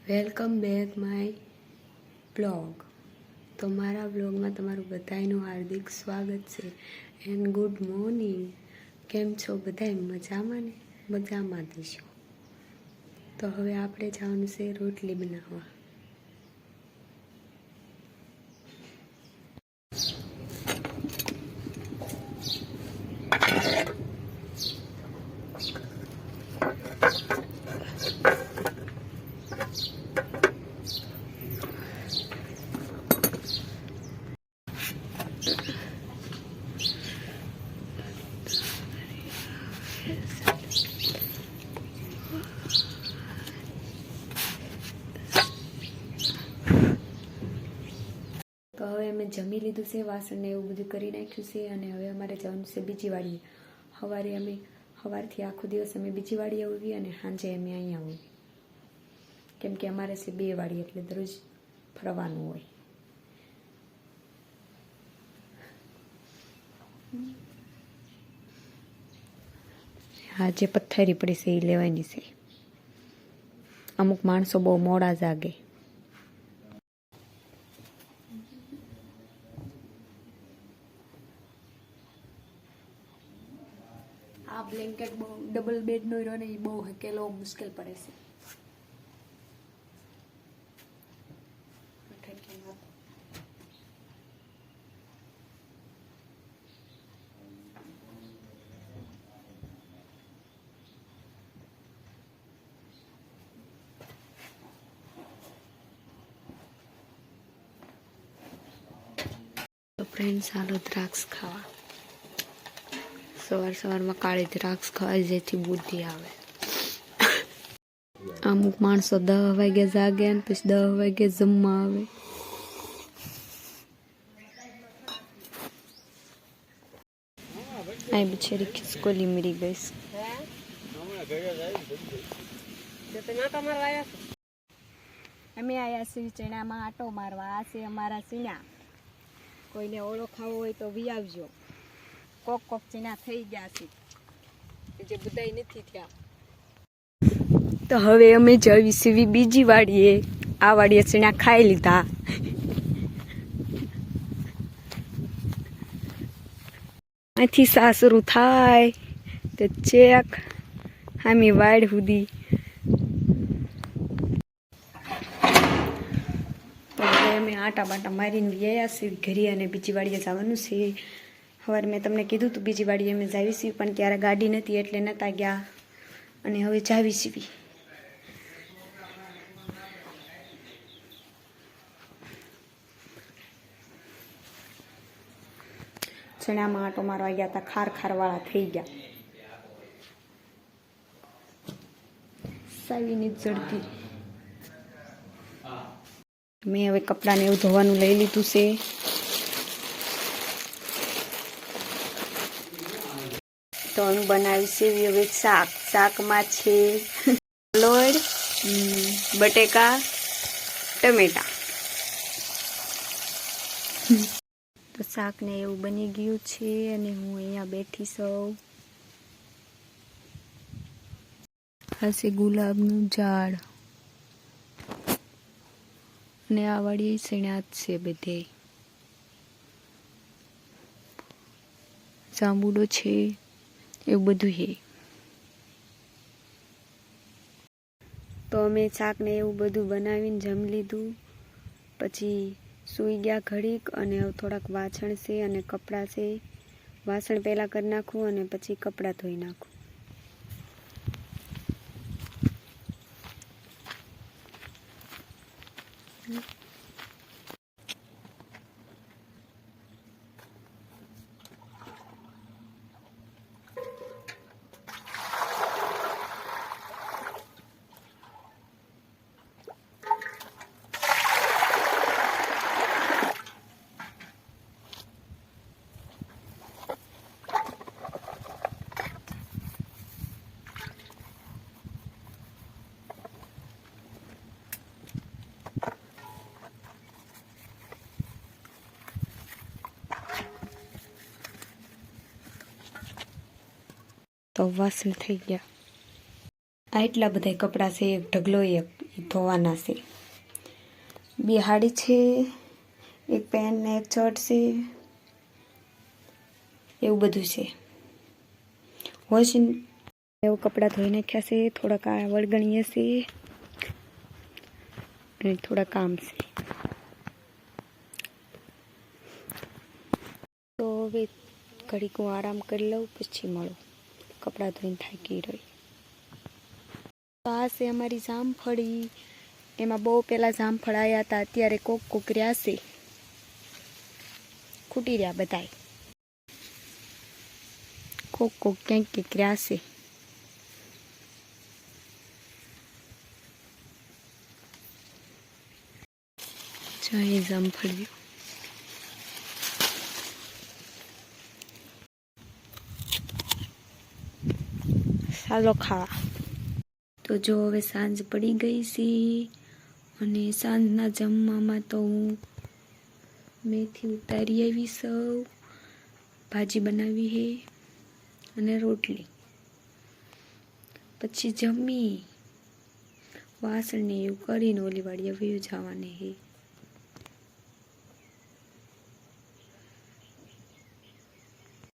Welcome back my blog. તો મારા બ્લોગમાં તમારું બધાનું હાર્દિક સ્વાગત છે એન્ડ ગુડ મોર્નિંગ. કેમ છો બધાય? મજામાં ને? મજામાં દેશો. તો હવે આપણે જવાનું છે રોટલી બનાવવા. તો હવે અમે જમી લીધું છે, વાસણને એવું બધું કરી નાખ્યું છે અને હવે અમારે જવાનું છે બીજી વાડીએ. સવારથી આખો દિવસ અમે બીજી વાડીએ આવીએ અને સાંજે અમે અહીંયા આવીએ, કેમ કે અમારે છે 2 વાડી એટલે દરરોજ ફરવાનું હોય. હા, જે પથ્થરી પડી છે એ લેવાની છે. અમુક માણસો બહુ મોડા જાગે. આ બ્લેન્કેટ બહુ ડબલ બેડનો રહ્યો ને એ બહુ હકેલો મુશ્કેલ પડે છે. તો ફ્રેન્ડ્સ, હાલો દ્રાક્ષ ખાવા. સવારમાં કાળી દ્રાક્ષ ખાવા જેથી બુદ્ધિ આવે. અમુક માણસો 10 વાગે જાગે અને પછી 10 વાગે જમવા આવે. આ બિચારી ખિસકોલી મરી ગઈ. અમે આયા છીએ ચણામાં આટો મારવા. આ છે અમારા ચણા. કોઈને ઓળો ખાવો હોય તો વી આવજો. કોક ચણા થઈ ગયા છે, જે બધાય નથી થયા. તો હવે અમે જવી છીએ બીજી વાડીએ. આ વાડીએ ચણા ખાઈ લીધા. અહીંથી સાસરું થાય તો ચેક આમી વાડ સુધી. તો હવે અમે આટા બાટા મારીને ગયા છીએ ઘરે અને બીજી વાડીએ જવાનું છે. સવારે મેં તમને કીધું તું બીજી વાડીએ અમે જાવી છીએ, પણ ત્યારે ગાડી નથી એટલે નહોતા ગયા અને હવે જાવી છીએ. ચણામાં આટો મારવા ગયા હતા, ખાર વાળા થઈ ગયા. સાવીની જડતી. મેં હવે કપડાને એવું ધોવાનું લઈ લીધું છે. તો હું બનાવી છે હવે શાકમાં છે લોડ, બટેકા, ટમેટા. તો શાક ને એવું બની ગયું છે અને હું અહીંયા બેઠી છું. આ છે ગુલાબનું ઝાડ અને આ વાળી સણ્યા જ છે બધે. જાંબુડો છે, એવું બધું છે. તો અમે શાક ને એવું બધું બનાવીને જમી લીધું. પછી સૂઈ ગયા ઘડીક અને થોડાક વાસણ છે અને કપડાં છે. વાસણ પહેલાં કરી નાખું અને પછી કપડાં ધોઈ નાખું. તો વાસણ થઈ ગયા. આ એટલા બધા કપડાં છે, એક ઢગલો એક એ ધોવાના છે. 2 હાડી છે, એક પેન્ટ ને એક શર્ટ છે, એવું બધું છે. વોશિંગ એવું કપડાં ધોઈ નાખ્યા છે, થોડાક આ વળગણીએ છે અને થોડા કામ છે. તો હવે ઘડીક હું આરામ કરી લઉં, પછી મળું. કપડાં ધોઈને થાકી રહી. તો આ છે અમારી જામફળી. એમાં બહુ પહેલાં જામફળ આવ્યા હતા, અત્યારે કોક રહ્યા છે, ખૂટી રહ્યા બધાય. કોક ક્યાંક રહ્યા છે. જય જામફળી. ચાલો ખાવા. તો જો હવે સાંજ પડી ગઈ છે અને સાંજના જમવામાં તો હું મેથી ઉતારી આવી સૌ, ભાજી બનાવી હે અને રોટલી. પછી જમી વાસણને એવું કરીને ઓલી વાડીએ વયું જવાને હે.